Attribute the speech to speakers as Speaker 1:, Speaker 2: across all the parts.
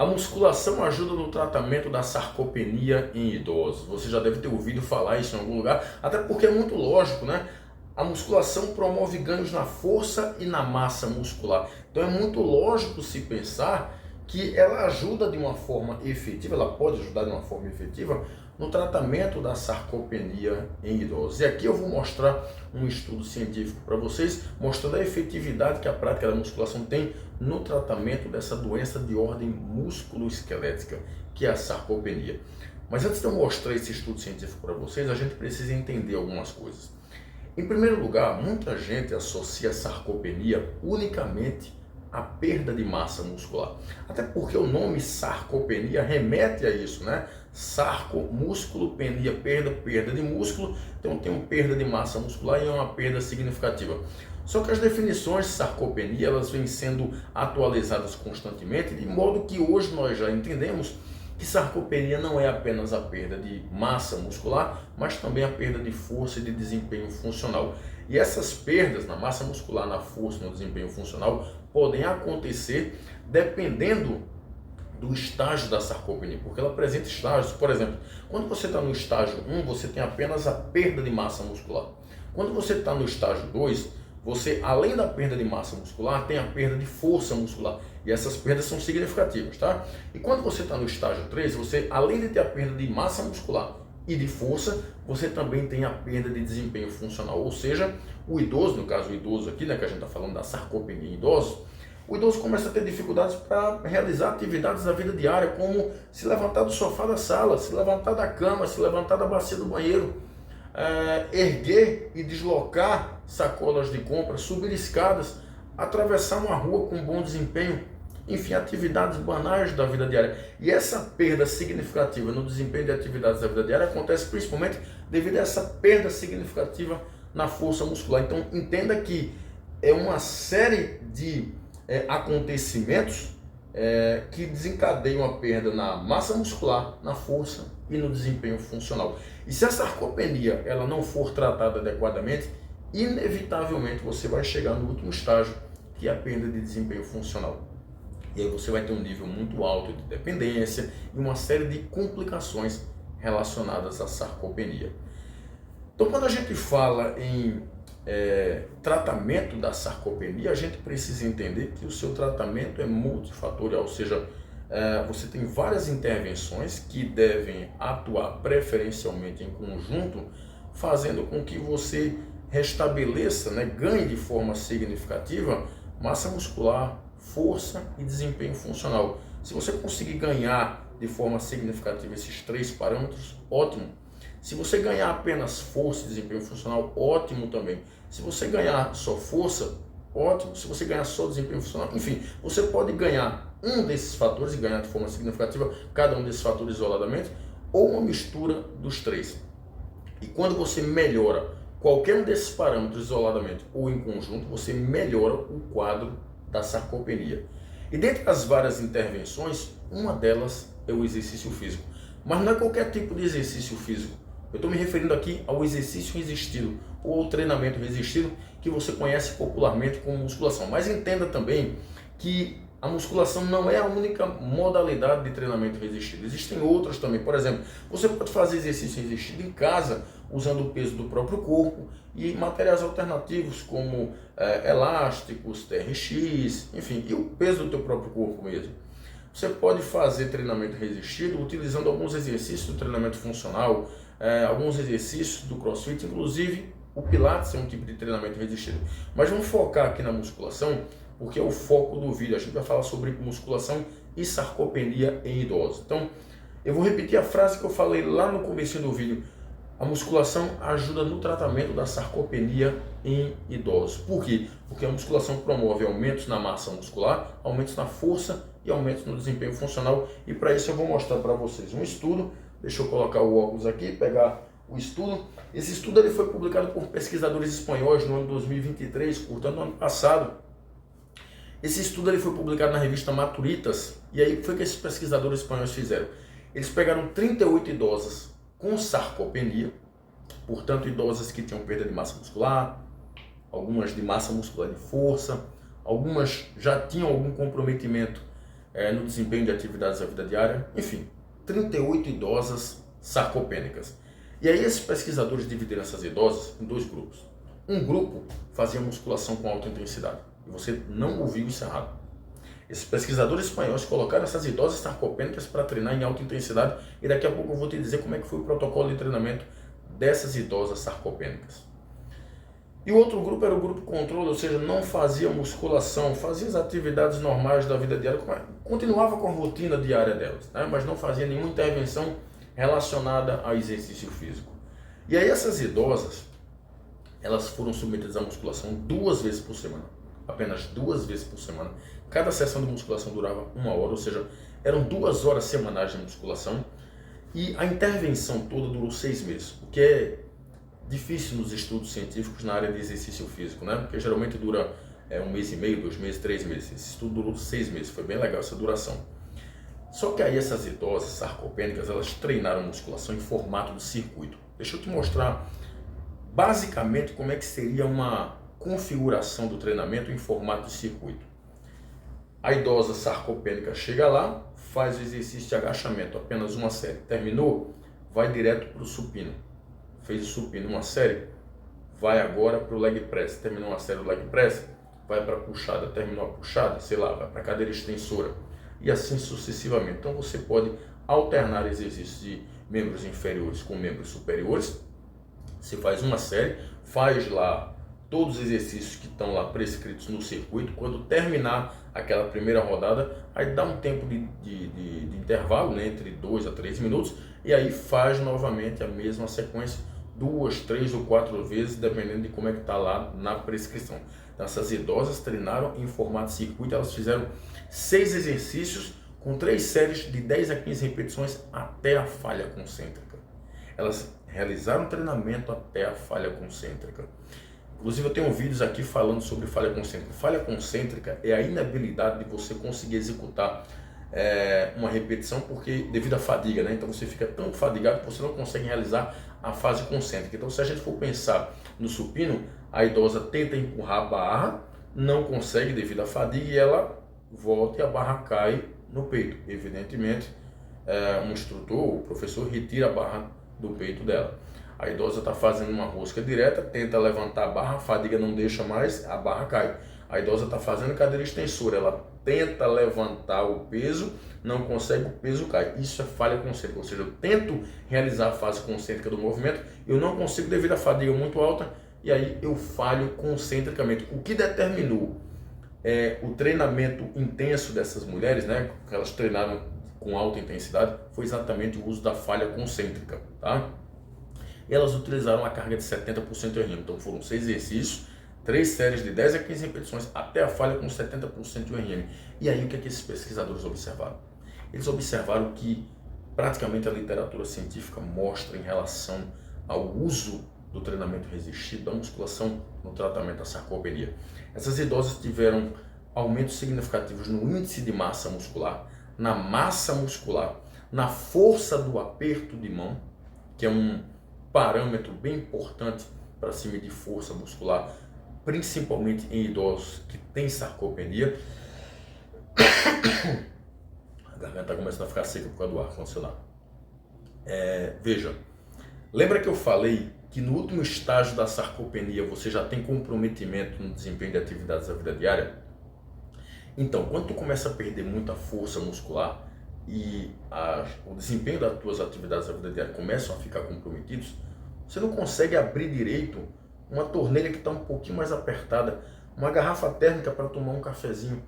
Speaker 1: A musculação ajuda no tratamento da sarcopenia em idosos. Você já deve ter ouvido falar isso em algum lugar, até porque é muito lógico, né? A musculação promove ganhos na força e na massa muscular. Então é muito lógico se pensar que ela ajuda de uma forma efetiva, ela pode ajudar de uma forma efetiva no tratamento da sarcopenia em idosos. E aqui eu vou mostrar um estudo científico para vocês, mostrando a efetividade que a prática da musculação tem no tratamento dessa doença de ordem musculoesquelética, que é a sarcopenia. Mas antes de eu mostrar esse estudo científico para vocês, a gente precisa entender algumas coisas. Em primeiro lugar, muita gente associa a sarcopenia unicamente à perda de massa muscular. Até porque o nome sarcopenia remete a isso, né? Sarco, músculo, penia, perda de músculo. Então tem uma perda de massa muscular e é uma perda significativa. Só que as definições de sarcopenia, elas vêm sendo atualizadas constantemente, de modo que hoje nós já entendemos que sarcopenia não é apenas a perda de massa muscular, mas também a perda de força e de desempenho funcional. E essas perdas na massa muscular, na força e no desempenho funcional podem acontecer dependendo do estágio da sarcopenia, porque ela apresenta estágios. Por exemplo, quando você está no estágio 1, você tem apenas a perda de massa muscular. Quando você está no estágio 2, você, além da perda de massa muscular, tem a perda de força muscular. E essas perdas são significativas, tá? E quando você está no estágio 3, você, além de ter a perda de massa muscular e de força, você também tem a perda de desempenho funcional. Ou seja, o idoso, no caso o idoso aqui, né, que a gente está falando da sarcopenia em idosos, o idoso começa a ter dificuldades para realizar atividades da vida diária, como se levantar do sofá da sala, se levantar da cama, se levantar da bacia do banheiro, erguer e deslocar sacolas de compra, subir escadas, atravessar uma rua com bom desempenho, enfim, atividades banais da vida diária. E essa perda significativa no desempenho de atividades da vida diária acontece principalmente devido a essa perda significativa na força muscular. Então entenda que é uma série de acontecimentos que desencadeiam a perda na massa muscular, na força e no desempenho funcional. E se a sarcopenia ela não for tratada adequadamente, inevitavelmente você vai chegar no último estágio, que é a perda de desempenho funcional. E aí você vai ter um nível muito alto de dependência e uma série de complicações relacionadas à sarcopenia. Então, quando a gente fala em tratamento da sarcopenia, a gente precisa entender que o seu tratamento é multifatorial, ou seja, você tem várias intervenções que devem atuar preferencialmente em conjunto, fazendo com que você restabeleça, né, ganhe de forma significativa massa muscular, força e desempenho funcional. Se você conseguir ganhar de forma significativa esses três parâmetros, ótimo. Se você ganhar apenas força e desempenho funcional, ótimo também. Se você ganhar só força, ótimo. Se você ganhar só desempenho funcional, enfim, você pode ganhar um desses fatores e ganhar de forma significativa cada um desses fatores isoladamente, ou uma mistura dos três. E quando você melhora qualquer um desses parâmetros isoladamente ou em conjunto, você melhora o quadro da sarcopenia. E dentre as várias intervenções, uma delas é o exercício físico. Mas não é qualquer tipo de exercício físico. Eu estou me referindo aqui ao exercício resistido ou ao treinamento resistido, que você conhece popularmente como musculação. Mas entenda também que a musculação não é a única modalidade de treinamento resistido. Existem outras também. Por exemplo, você pode fazer exercício resistido em casa, usando o peso do próprio corpo e materiais alternativos como elásticos, TRX, enfim, e o peso do teu próprio corpo mesmo. Você pode fazer treinamento resistido utilizando alguns exercícios do treinamento funcional, alguns exercícios do CrossFit, inclusive o Pilates é um tipo de treinamento resistido. Mas vamos focar aqui na musculação, porque é o foco do vídeo. A gente vai falar sobre musculação e sarcopenia em idosos. Então, eu vou repetir a frase que eu falei lá no começo do vídeo. A musculação ajuda no tratamento da sarcopenia em idosos. Por quê? Porque a musculação promove aumentos na massa muscular, aumentos na força e aumentos no desempenho funcional. E para isso eu vou mostrar para vocês um estudo. Deixa eu colocar o óculos aqui, pegar o estudo. Esse estudo ele foi publicado por pesquisadores espanhóis no ano 2023, portanto no ano passado. Esse estudo ele foi publicado na revista Maturitas. E aí foi que esses pesquisadores espanhóis fizeram. Eles pegaram 38 idosas com sarcopenia, portanto idosas que tinham perda de massa muscular, algumas de massa muscular de força, algumas já tinham algum comprometimento no desempenho de atividades da vida diária, enfim, 38 idosas sarcopênicas. E aí esses pesquisadores dividiram essas idosas em dois grupos. Um grupo fazia musculação com alta intensidade, e você não ouviu isso errado. Esses pesquisadores espanhóis colocaram essas idosas sarcopênicas para treinar em alta intensidade, e daqui a pouco eu vou te dizer como é que foi o protocolo de treinamento dessas idosas sarcopênicas. E o outro grupo era o grupo controle, ou seja, não fazia musculação, fazia as atividades normais da vida diária, continuava com a rotina diária delas, né? Mas não fazia nenhuma intervenção relacionada ao exercício físico. E aí essas idosas, elas foram submetidas à musculação 2 vezes por semana, apenas 2 vezes por semana. Cada sessão de musculação durava 1 hora, ou seja, eram 2 horas semanais de musculação, e a intervenção toda durou 6 meses, o que é difícil nos estudos científicos na área de exercício físico, né? Porque geralmente dura 1 mês e meio, 2 meses, 3 meses. Esse estudo durou 6 meses, foi bem legal essa duração. Só que aí essas idosas sarcopênicas, elas treinaram musculação em formato de circuito. Deixa eu te mostrar basicamente como é que seria uma configuração do treinamento em formato de circuito. A idosa sarcopênica chega lá, faz o exercício de agachamento, apenas uma série. Terminou, vai direto para o supino. Fez o supino uma série, vai agora para o leg press. Terminou uma série do leg press, vai para a puxada. Terminou a puxada, sei lá, vai para a cadeira extensora. E assim sucessivamente. Então você pode alternar exercícios de membros inferiores com membros superiores. Você faz uma série, faz lá todos os exercícios que estão lá prescritos no circuito. Quando terminar aquela primeira rodada, aí dá um tempo de intervalo, né, entre 2 a 3 minutos, e aí faz novamente a mesma sequência 2, 3 ou 4 vezes, dependendo de como é que está lá na prescrição. Então, essas idosas treinaram em formato de circuito, elas fizeram 6 exercícios com 3 séries de 10 a 15 repetições até a falha concêntrica. Elas realizaram treinamento até a falha concêntrica. Inclusive eu tenho vídeos aqui falando sobre falha concêntrica. Falha concêntrica é a inabilidade de você conseguir executar uma repetição devido à fadiga, né? Então você fica tão fadigado que você não consegue realizar a fase concêntrica. Então se a gente for pensar no supino, a idosa tenta empurrar a barra, não consegue devido à fadiga e ela volta e a barra cai no peito. Evidentemente, um instrutor, o professor, retira a barra do peito dela. A idosa está fazendo uma rosca direta, tenta levantar a barra, a fadiga não deixa mais, a barra cai. A idosa está fazendo cadeira extensora, ela tenta levantar o peso, não consegue, o peso cai. Isso é falha concêntrica, ou seja, eu tento realizar a fase concêntrica do movimento, eu não consigo devido à fadiga muito alta, e aí eu falho concentricamente. O que determinou o treinamento intenso dessas mulheres, né, que elas treinaram com alta intensidade, foi exatamente o uso da falha concêntrica, tá? Elas utilizaram a carga de 70% de RM. Então foram 6 exercícios, 3 séries de 10 a 15 repetições até a falha com 70% de RM. E aí o que esses pesquisadores observaram? Eles observaram que praticamente a literatura científica mostra em relação ao uso do treinamento resistido da musculação no tratamento da sarcopenia. Essas idosas tiveram aumentos significativos no índice de massa muscular, na massa muscular, na força do aperto de mão, que é um parâmetro bem importante para se medir força muscular, principalmente em idosos que têm sarcopenia. A garganta está começando a ficar seca por causa do ar-condicionado. Veja, lembra que eu falei que no último estágio da sarcopenia você já tem comprometimento no desempenho de atividades da vida diária? Então, quando tu começa a perder muita força muscular e o desempenho das tuas atividades da vida diária começam a ficar comprometidos, você não consegue abrir direito uma torneira que está um pouquinho mais apertada, uma garrafa térmica para tomar um cafezinho,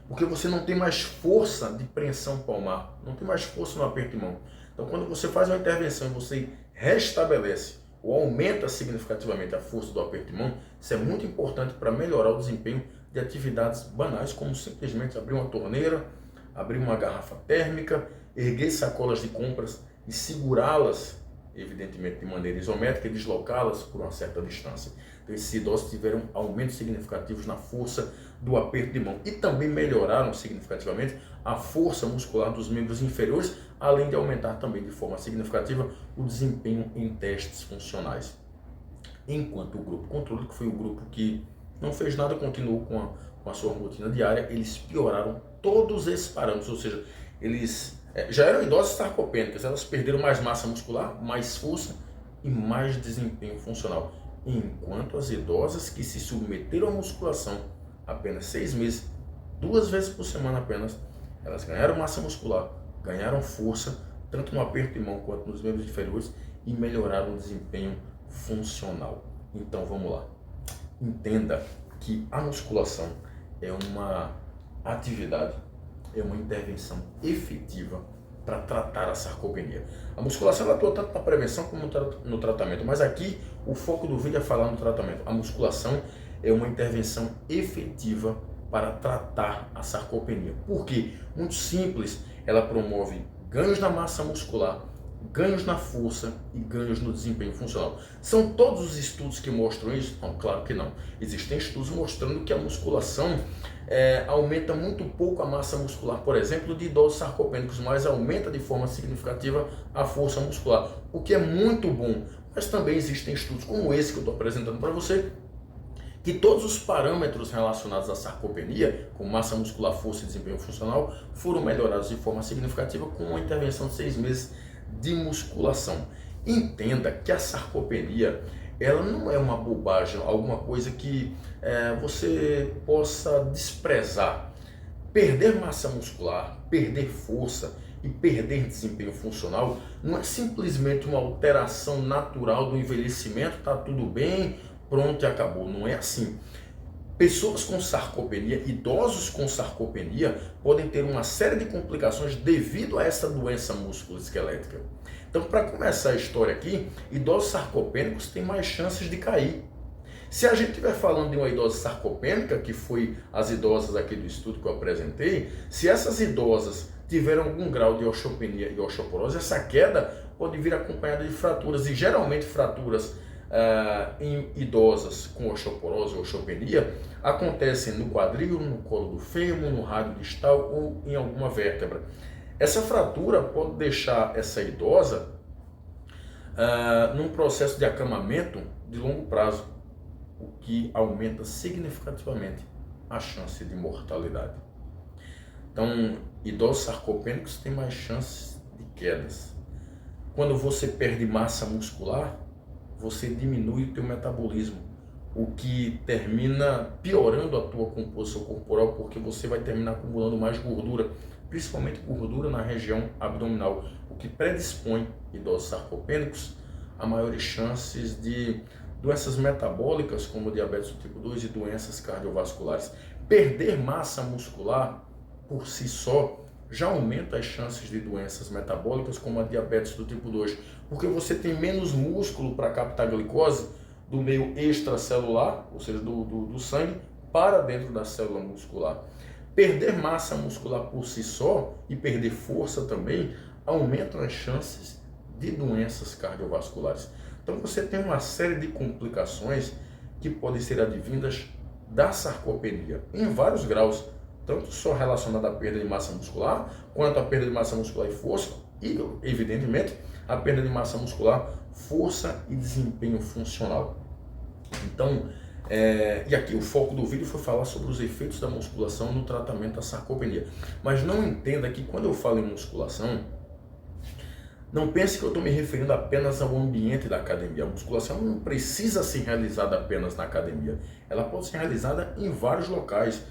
Speaker 1: porque você não tem mais força de preensão palmar, não tem mais força no aperto de mão. Então, quando você faz uma intervenção e você restabelece ou aumenta significativamente a força do aperto de mão, isso é muito importante para melhorar o desempenho de atividades banais, como simplesmente abrir uma torneira, abrir uma garrafa térmica, erguer sacolas de compras e segurá-las, evidentemente de maneira isométrica, e deslocá-las por uma certa distância. Então, esses idosos tiveram aumentos significativos na força do aperto de mão e também melhoraram significativamente a força muscular dos membros inferiores, além de aumentar também de forma significativa o desempenho em testes funcionais. Enquanto o grupo controle, que foi o grupo que não fez nada, continuou com a sua rotina diária, eles pioraram todos esses parâmetros, ou seja, eles já eram idosas sarcopênicas, elas perderam mais massa muscular, mais força e mais desempenho funcional. Enquanto as idosas que se submeteram à musculação apenas 6 meses, 2 vezes por semana apenas, elas ganharam massa muscular, ganharam força, tanto no aperto de mão quanto nos membros inferiores, e melhoraram o desempenho funcional. Então vamos lá. Entenda que a musculação é uma atividade, é uma intervenção efetiva para tratar a sarcopenia. A musculação ela atua tanto na prevenção como no tratamento, mas aqui o foco do vídeo é falar no tratamento. A musculação é uma intervenção efetiva para tratar a sarcopenia. Por quê? Muito simples, ela promove ganhos na massa muscular, ganhos na força e ganhos no desempenho funcional. São todos os estudos que mostram isso? Não, claro que não. Existem estudos mostrando que a musculação aumenta muito pouco a massa muscular, por exemplo, de idosos sarcopênicos, mas aumenta de forma significativa a força muscular, o que é muito bom. Mas também existem estudos como esse que eu estou apresentando para você, que todos os parâmetros relacionados à sarcopenia, como massa muscular, força e desempenho funcional, foram melhorados de forma significativa com uma intervenção de 6 meses de musculação. Entenda que a sarcopenia, ela não é uma bobagem, alguma coisa que você possa desprezar. Perder massa muscular, perder força e perder desempenho funcional não é simplesmente uma alteração natural do envelhecimento, tá tudo bem, pronto e acabou. Não é assim. Pessoas com sarcopenia, idosos com sarcopenia, podem ter uma série de complicações devido a essa doença musculoesquelética. Então, para começar a história aqui, idosos sarcopênicos têm mais chances de cair. Se a gente estiver falando de uma idosa sarcopênica, que foi as idosas aqui do estudo que eu apresentei, se essas idosas tiveram algum grau de osteopenia e osteoporose, essa queda pode vir acompanhada de fraturas, e geralmente fraturas em idosas com osteoporose ou osteopenia acontecem no quadril, no colo do fêmur, no rádio distal ou em alguma vértebra. Essa fratura pode deixar essa idosa num processo de acamamento de longo prazo, o que aumenta significativamente a chance de mortalidade. Então, idosos sarcopênicos têm mais chances de quedas. Quando você perde massa muscular, você diminui o teu metabolismo, o que termina piorando a tua composição corporal, porque você vai terminar acumulando mais gordura, principalmente gordura na região abdominal, o que predispõe idosos sarcopênicos a maiores chances de doenças metabólicas, como diabetes do tipo 2 e doenças cardiovasculares. Perder massa muscular por si só já aumenta as chances de doenças metabólicas, como a diabetes do tipo 2, porque você tem menos músculo para captar glicose do meio extracelular, ou seja, do sangue, para dentro da célula muscular. Perder massa muscular por si só e perder força também aumentam as chances de doenças cardiovasculares. Então você tem uma série de complicações que podem ser advindas da sarcopenia, em vários graus, tanto só relacionada à perda de massa muscular, quanto à perda de massa muscular e força, e, evidentemente, a perda de massa muscular, força e desempenho funcional. Então, e aqui o foco do vídeo foi falar sobre os efeitos da musculação no tratamento da sarcopenia. Mas não entenda que quando eu falo em musculação, não pense que eu estou me referindo apenas ao ambiente da academia. A musculação não precisa ser realizada apenas na academia. Ela pode ser realizada em vários locais.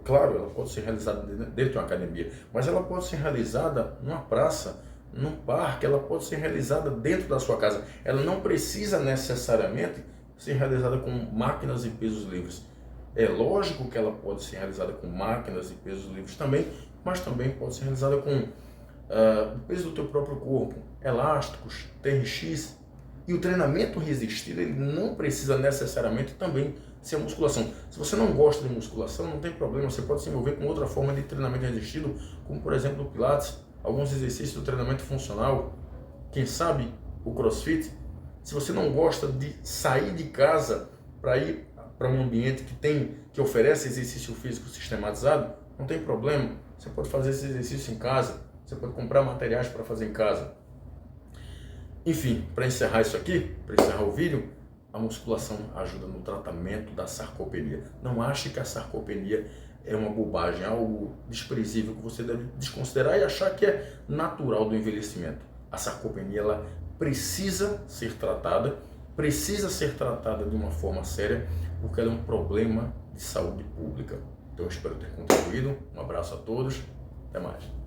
Speaker 1: Claro, ela pode ser realizada dentro de uma academia, mas ela pode ser realizada numa praça, num parque, ela pode ser realizada dentro da sua casa. Ela não precisa necessariamente ser realizada com máquinas e pesos livres. É lógico que ela pode ser realizada com máquinas e pesos livres também, mas também pode ser realizada com o peso do teu próprio corpo, elásticos, TRX. E o treinamento resistido, ele não precisa necessariamente também ser a musculação. Se você não gosta de musculação, não tem problema, você pode se envolver com outra forma de treinamento resistido, como por exemplo o Pilates, alguns exercícios do treinamento funcional, quem sabe o CrossFit. Se você não gosta de sair de casa para ir para um ambiente que oferece exercício físico sistematizado, não tem problema, você pode fazer esse exercício em casa, você pode comprar materiais para fazer em casa. Enfim, para encerrar isso aqui, para encerrar o vídeo, a musculação ajuda no tratamento da sarcopenia. Não ache que a sarcopenia é uma bobagem, algo desprezível que você deve desconsiderar e achar que é natural do envelhecimento. A sarcopenia, ela precisa ser tratada de uma forma séria, porque ela é um problema de saúde pública. Então eu espero ter contribuído. Um abraço a todos, até mais.